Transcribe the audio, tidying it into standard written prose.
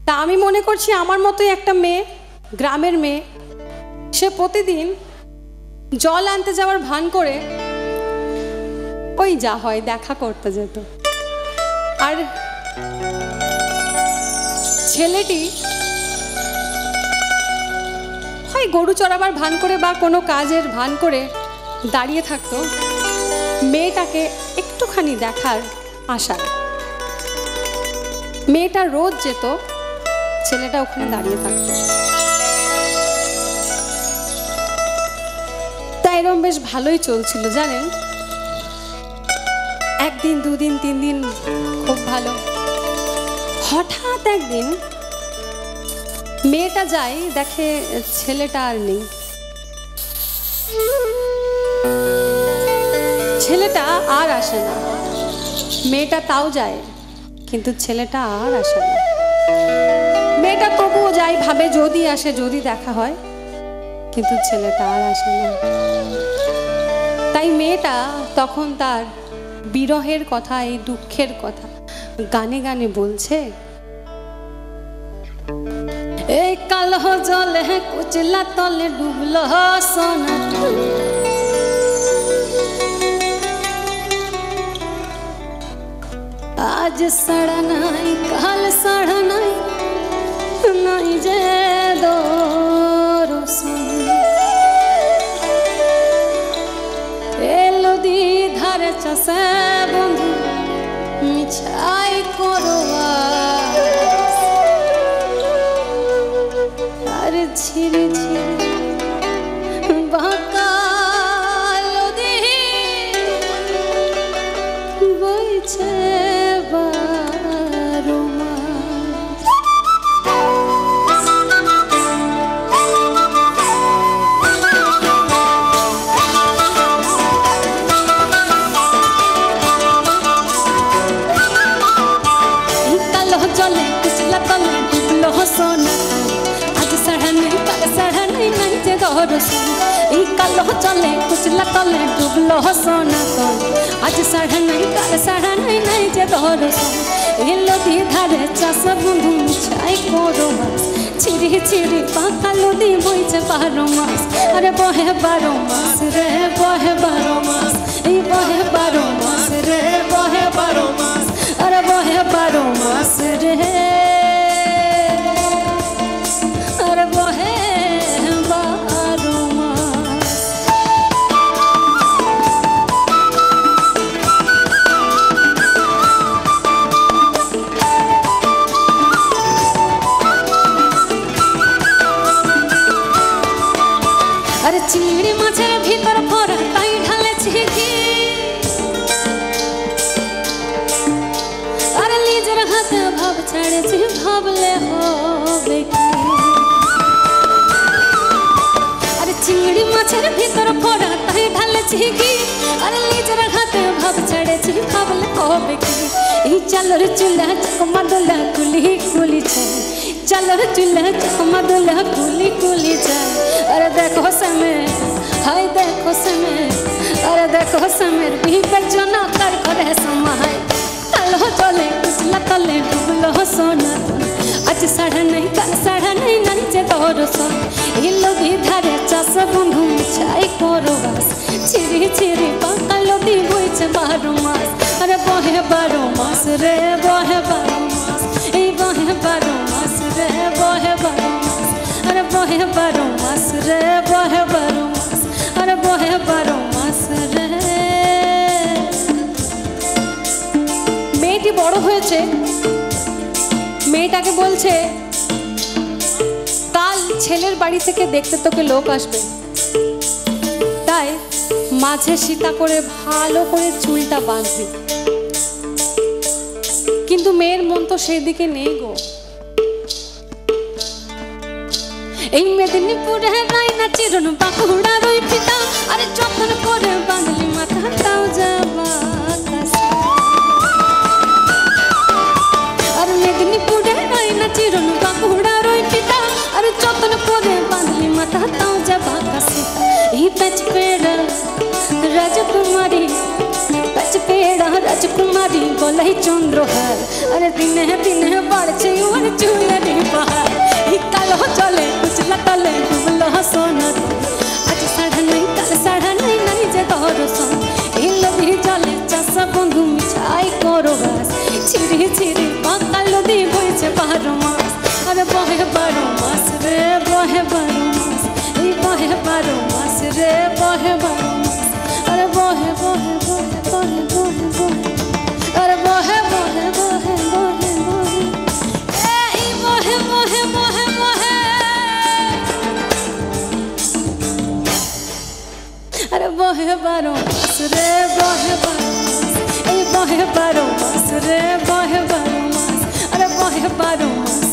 তা আমি মনে করছি আমার মতোই একটা মেয়ে, গ্রামের মেয়ে, সে প্রতিদিন জল আনতে যাওয়ার ভান করে ওই যা হয় দেখা করতে যেত। আর ছেলেটি হয় গরু চড়াবার ভান করে বা কোনো কাজের ভান করে দাঁড়িয়ে থাকতো মেয়েটাকে একটুখানি দেখার আশায়। মেয়েটা রোজ যেত, ছেলেটা ওখানে দাঁড়িয়ে থাকতো। তাই এরকম বেশ ভালোই চলছিল জানেন। একদিন, দুদিন, 3 দিন খুব ভালো। হঠাৎ একদিন মেয়েটা যায়, দেখে ছেলেটা আর নেই। ছেলেটা আর আসে না। মেয়েটা তাও যায়, কিন্তু ছেলেটা আর আসে না। মেয়েটা তবুও যায়, ভাবে যদি আসে, যদি দেখা হয়, কিন্তু ছেলেটা আর আসে না। তাই মেয়েটা তখন তার বিরহের কথা, এই দুঃখের কথা গানে গানে বলছে। এই কালো জলে কুচলা তলে ডুবলো সোনা, आज सड़ा नहीं काल सड़ा नहीं, नहीं जे दो एलो दी धारे चसे बंधु मिछाई करो अरे झिरी झिरी बाकालो दी बइछे कालो चले कुचला तले डूबलो सोना तो आज साढ़े नहीं काल साढ़े नहीं जे दोरो एलो दी धारे चाष बंधु मिछाई करो छिरी छिरी पाकालो दी बइछे 12 मास अरे बहे 12 मास रे बहे 12 मास ई बहे 12 मास रे बहे 12 मास अरे बहे 12 मास रे अरे बहे चिड़ी माछेर भीतर भरा ताई ढाले छिकी अरे लीजर हाथे भाव छाड़े छी भावले होबे की अरे चिड़ी माछेर भीतर भरा ताई ढाले छिकी अरे लीजर हाथे भाव छाड़े छी भावले होबे की ई चालर चूल्हा चकमा दोला कुली कुली छे चालर चूल्हा चकमा दोला कुली कुली छे अरे देखो समय हाय देखो समय अरे देखो समय भीतर जना कर करे समय कालो चले कुचला तले डूबलो सोना आज साढ़े नहीं काल साढ़े नहीं जे दोरो सोन एलो दी धारे चाष बंधु मिछाई करो बस छिरी छिरी पाकालो दी बइछे 12 मास अरे बहे 12 मास रे बहे 12 मास ई बहे 12 मास रे बहे 12 मास अरे बहे 12 मास रे बहे 12 मास अरे बहे 12 मास रे মেয়েটি বড় হয়েছে মেয়েটাকে বলছে কাল ছেলের বাড়ি থেকে দেখতে তোকে লোক আসবে তাই মাঝে সীতা করে ভালো করে চুলটা বাঁধবি কিন্তু মেয়ের মন তো সেই দিকে নেই গো এই মেদিনীপুরে রাইনা চিরন বাঁকুড়া রই পিতা আরে যতন করে বাঁধলি মাথাটাও যাবা আর মেদিনীপুরে রাইনা চিরন বাঁকুড়া রই পিতা আরে যতন করে বাঁধলি মাথাটাও যাবা কাশিতা এই পেচ পেড়া রাজকুমারী পেচ পেড়া রাজকুমারী বলাই চন্দ্রহার আরে দিনে দিনে বাড়ছে ওর চুলের बहे बारो मास ई बहे बारो मास रे बहे बारो मास अरे बहे बहे बहे बहे बहे बहे अरे बहे बहे बहे बहे बहे ए ई बहे बहे बहे बहे अरे बहे बारो मास रे बहे बारो मास ई बहे बारो मास रे बहे बारो मास अरे बहे बारो मास